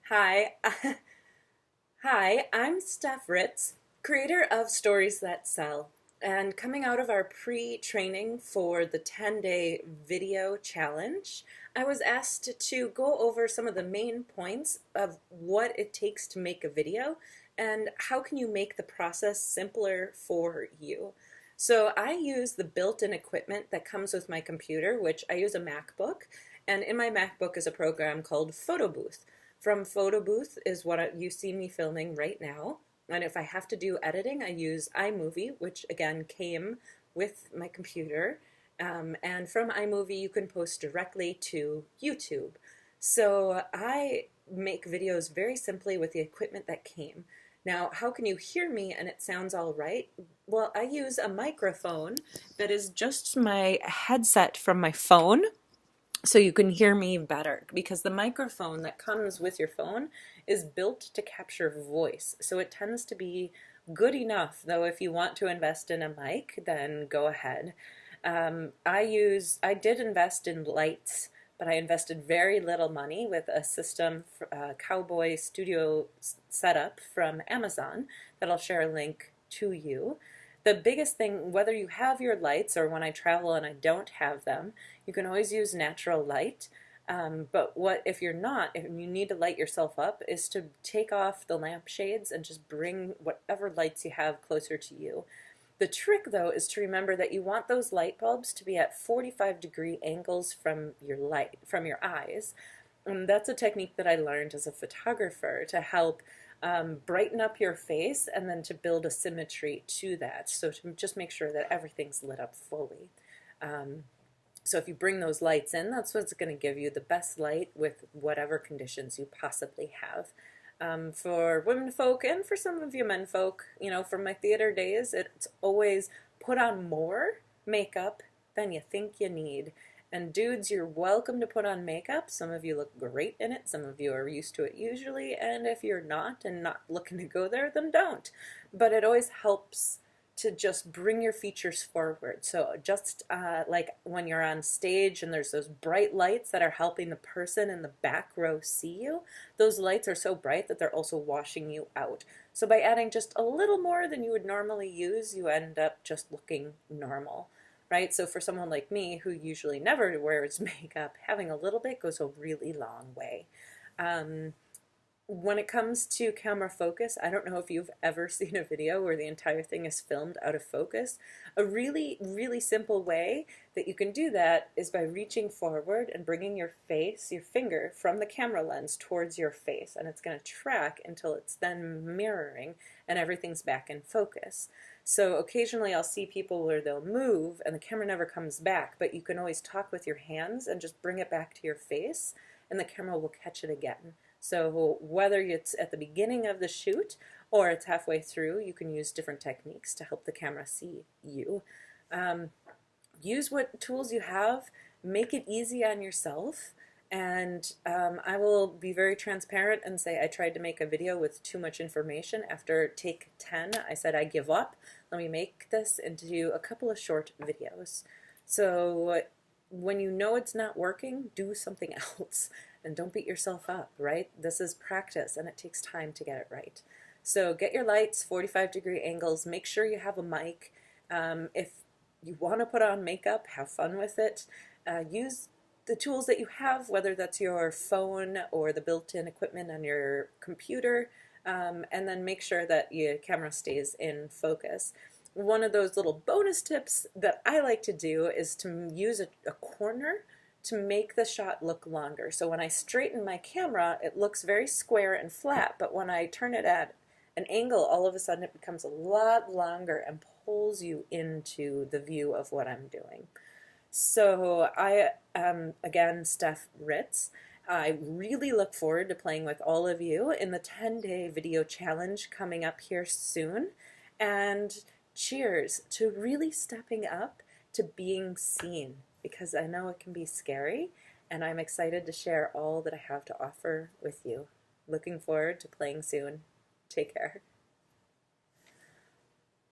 Hi, hi, I'm Steph Ritz, creator of Stories That Sell. And coming out of our pre-training for the 10-day video challenge, I was asked to go over some of the main points of what it takes to make a video and how can you make the process simpler for you. So I use the built-in equipment that comes with my computer, which I use a MacBook, and in my MacBook is a program called Photo Booth. From Photo Booth is what you see me filming right now. And if I have to do editing, I use iMovie, which again came with my computer. And from iMovie, you can post directly to YouTube. So I make videos very simply with the equipment that came. Now, how can you hear me and it sounds all right? Well, I use a microphone that is just my headset from my phone so you can hear me better because the microphone that comes with your phone is built to capture voice. So it tends to be good enough, though if you want to invest in a mic, then go ahead. I did invest in lights, but I invested very little money with a system, Cowboy Studio setup from Amazon that I'll share a link to you. The biggest thing, whether you have your lights or when I travel and I don't have them, you can always use natural light. But what if you're not, if you need to light yourself up, is to take off the lampshades and just bring whatever lights you have closer to you. The trick, though, is to remember that you want those light bulbs to be at 45-degree angles from your eyes. And that's a technique that I learned as a photographer to help brighten up your face and then to build a symmetry to that. So to just make sure that everything's lit up fully. So if you bring those lights in, that's what's going to give you the best light with whatever conditions you possibly have. For women folk and for some of you men folk, from my theater days, it's always put on more makeup than you think you need. And dudes, you're welcome to put on makeup. Some of you look great in it. Some of you are used to it usually. And if you're not and not looking to go there, then don't. But it always helps to just bring your features forward. So just like when you're on stage and there's those bright lights that are helping the person in the back row see you, those lights are so bright that they're also washing you out. So by adding just a little more than you would normally use, you end up just looking normal. Right? So for someone like me who usually never wears makeup, having a little bit goes a really long way. When it comes to camera focus, I don't know if you've ever seen a video where the entire thing is filmed out of focus. A really, really simple way that you can do that is by reaching forward and bringing your finger from the camera lens towards your face, and it's going to track until it's then mirroring and everything's back in focus. So occasionally I'll see people where they'll move and the camera never comes back, but you can always talk with your hands and just bring it back to your face and the camera will catch it again. So whether it's at the beginning of the shoot or it's halfway through, you can use different techniques to help the camera see you. Use what tools you have, make it easy on yourself, and I will be very transparent and say I tried to make a video with too much information. After take 10, I said I give up. Let me make this into a couple of short videos. So when you know it's not working, do something else. And don't beat yourself up, right? This is practice and it takes time to get it right. So get your lights, 45-degree angles, make sure you have a mic. If you want to put on makeup, have fun with it. Use the tools that you have, whether that's your phone or the built-in equipment on your computer, and then make sure that your camera stays in focus. One of those little bonus tips that I like to do is to use a corner to make the shot look longer. So when I straighten my camera, it looks very square and flat, but when I turn it at an angle, all of a sudden it becomes a lot longer and pulls you into the view of what I'm doing. So I am, again, Steph Ritz. I really look forward to playing with all of you in the 10-day video challenge coming up here soon. And cheers to really stepping up to being seen, because I know it can be scary, and I'm excited to share all that I have to offer with you. Looking forward to playing soon. Take care.